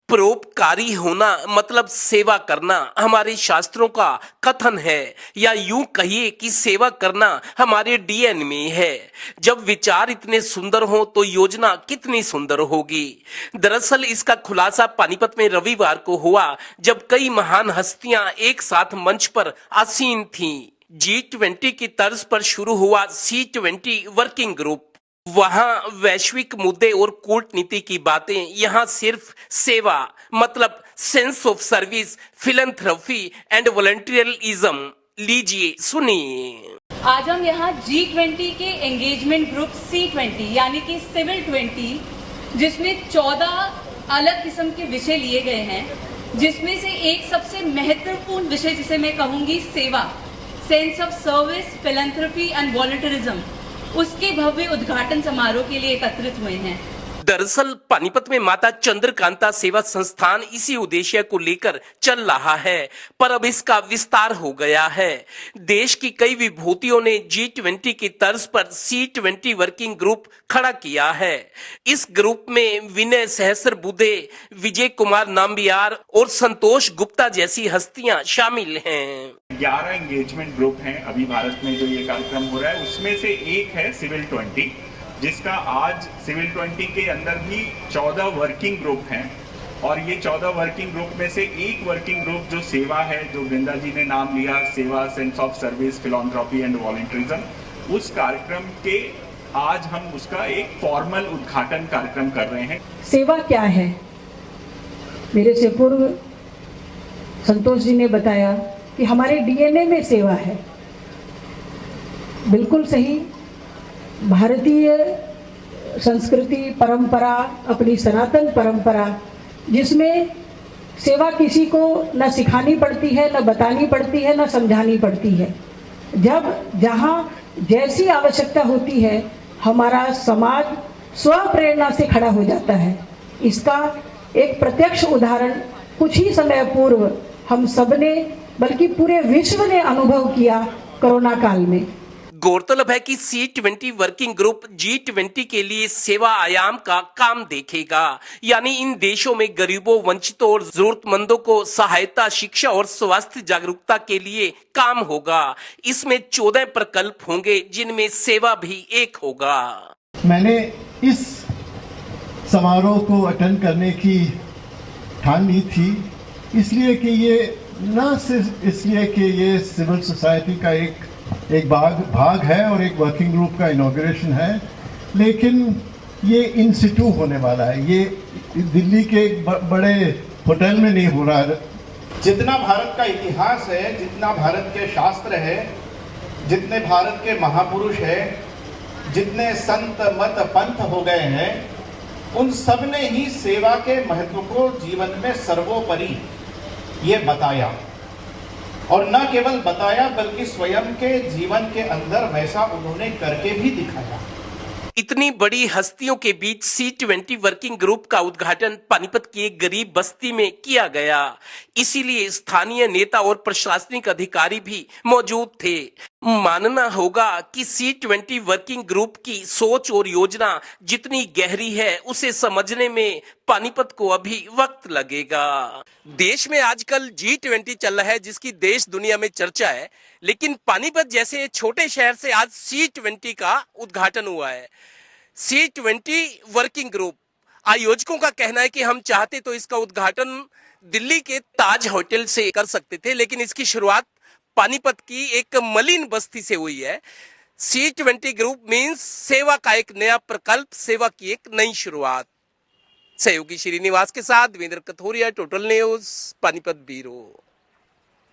परोपकारी होना मतलब सेवा करना हमारे शास्त्रों का कथन है, या यूं कहिए कि सेवा करना हमारे डीएनए में है। जब विचार इतने सुंदर हो तो योजना कितनी सुंदर होगी। दरअसल इसका खुलासा पानीपत में रविवार को हुआ, जब कई महान हस्तियां एक साथ मंच पर आसीन थीं। G20 की तर्ज पर शुरू हुआ C20 वर्किंग ग्रुप। वहां वैश्विक मुद्दे और कूटनीति की बातें, यहाँ सिर्फ सेवा मतलब sense of service, philanthropy and volunteerism. लीजिए सुनिए। आज हम यहाँ G20 के एंगेजमेंट ग्रुप C20 यानी कि सिविल 20, जिसमें 14 अलग किस्म के विषय लिए गए हैं, जिसमें से एक सबसे महत्वपूर्ण विषय जिसे मैं कहूँगी सेवा, sense of service, philanthropy and volunteerism, उसके भव्य उद्घाटन समारोह के लिए एकत्रित हुए हैं। दरअसल पानीपत में माता चंद्रकांता सेवा संस्थान इसी उद्देश्य को लेकर चल रहा है, पर अब इसका विस्तार हो गया है। देश की कई विभूतियों ने G20 की तर्ज पर C20 वर्किंग ग्रुप खड़ा किया है। इस ग्रुप में विनय सहस्रबुद्धे, विजय कुमार नाम्बियार और संतोष गुप्ता जैसी हस्तियां शामिल हैं। 11 एंगेजमेंट ग्रुप हैं अभी भारत में जो ये कार्यक्रम हो रहा है, उसमें से एक है सिविल 20, जिसका आज सिविल 20 के अंदर भी 14 वर्किंग ग्रुप हैं। और ये 14 वर्किंग ग्रुप में से एक वर्किंग ग्रुप जो सेवा है, जो वृंदा जी ने नाम लिया, सेवा, sense of service, philanthropy and volunteerism, उस कार्यक्रम के आज हम उसका एक फॉर्मल उद्घाटन कार्यक्रम कर रहे हैं। सेवा क्या है? मेरे से पूर्व संतोष जी ने बताया कि हमारे डीएनए में सेवा है। बिल्कुल सही। भारतीय संस्कृति परंपरा, अपनी सनातन परंपरा, जिसमें सेवा किसी को न सिखानी पड़ती है, न बतानी पड़ती है, न समझानी पड़ती है। जब जहाँ जैसी आवश्यकता होती है, हमारा समाज स्वप्रेरणा से खड़ा हो जाता है। इसका एक प्रत्यक्ष उदाहरण कुछ ही समय पूर्व हम सबने, बल्कि पूरे विश्व ने अनुभव किया कोरोना काल में। गौरतलब है कि C20 वर्किंग ग्रुप G20 के लिए सेवा आयाम का काम देखेगा, यानी इन देशों में गरीबों, वंचितों और जरूरतमंदों को सहायता, शिक्षा और स्वास्थ्य जागरूकता के लिए काम होगा। इसमें 14 प्रकल्प होंगे, जिनमें सेवा भी एक होगा। मैंने इस समारोह को अटेंड करने की ठान ली थी, इसलिए कि ये न सिर्फ इसलिए कि ये सिविल सोसाइटी का एक भाग है और एक वर्किंग ग्रुप का इनॉग्रेशन है, लेकिन ये इन सिटू होने वाला है। ये दिल्ली के एक बड़े होटल में नहीं हो रहा है। जितना भारत का इतिहास है, जितना भारत के शास्त्र है, जितने भारत के महापुरुष हैं, जितने संत मत पंथ हो गए हैं, उन सब ने ही सेवा के महत्व को जीवन में सर्वोपरि ये बताया। और न केवल बताया, बल्कि स्वयं के जीवन के अंदर वैसा उन्होंने करके भी दिखाया। इतनी बड़ी हस्तियों के बीच C20 वर्किंग ग्रुप का उद्घाटन पानीपत की एक गरीब बस्ती में किया गया। इसीलिए स्थानीय नेता और प्रशासनिक अधिकारी भी मौजूद थे। मानना होगा कि C20 वर्किंग ग्रुप की सोच और योजना जितनी गहरी है, उसे समझने में पानीपत को अभी वक्त लगेगा। देश में आजकल G20 चल रहा है, जिसकी देश दुनिया में चर्चा है, लेकिन पानीपत जैसे छोटे शहर से आज C20 का उद्घाटन हुआ है। C20 वर्किंग ग्रुप आयोजकों का कहना है कि हम चाहते तो इसका उद्घाटन दिल्ली के ताज होटल से कर सकते थे, लेकिन इसकी शुरुआत पानीपत की एक मलिन बस्ती से हुई है। C20 ग्रुप मीन्स सेवा का एक नया प्रकल्प, सेवा की एक नई शुरुआत। सहयोगी श्रीनिवास के साथ Devendra Kathoria, total news, Panipat bureau.